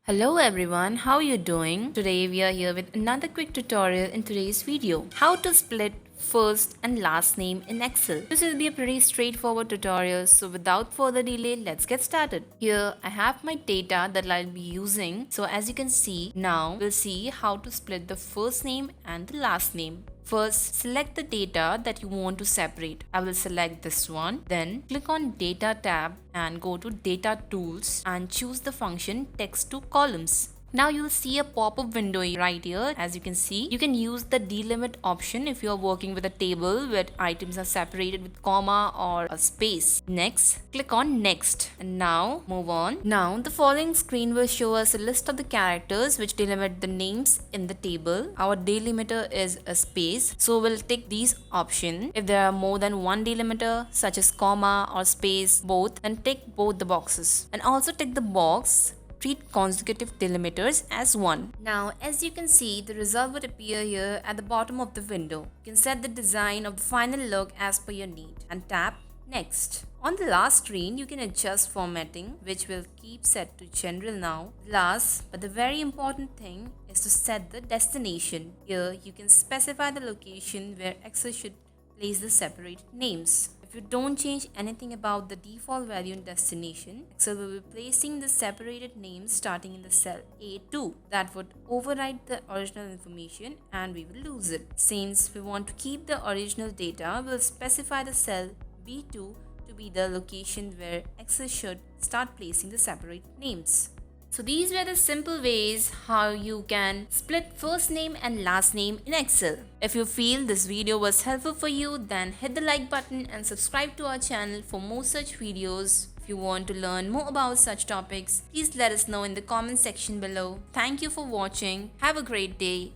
Hello everyone, how are you doing? Today we are here with another quick tutorial in today's video. How to split first and last name in Excel. This will be a pretty straightforward tutorial, so without further delay, let's get started. Here I have my data that I'll be using. So as you can see, now we'll see how to split the first name and the last name. First, select the data that you want to separate. I will select this one. Then click on Data tab and go to Data Tools and choose the function Text to Columns. Now you'll see a pop-up window right here. As you can see, you can use the delimit option if you are working with a table where items are separated with comma or a space. Next, click on Next and now move on. Now the following screen will show us a list of the characters which delimit the names in the table. Our delimiter is a space, so we'll tick these options. If there are more than one delimiter such as comma or space, both, then tick both the boxes. And also tick the box treat consecutive delimiters as one. Now, as you can see, the result would appear here at the bottom of the window. You can set the design of the final look as per your need and tap Next. On the last screen, you can adjust formatting, which will keep set to general now. Last, but the very important thing is to set the destination. Here, you can specify the location where Excel should place the separated names. If you don't change anything about the default value in destination, Excel will be placing the separated names starting in the cell A2. That would override the original information and we will lose it. Since we want to keep the original data, we'll specify the cell B2 to be the location where Excel should start placing the separated names. So these were the simple ways how you can split first name and last name in Excel. If you feel this video was helpful for you, then hit the like button and subscribe to our channel for more such videos. If you want to learn more about such topics, please let us know in the comment section below. Thank you for watching. Have a great day.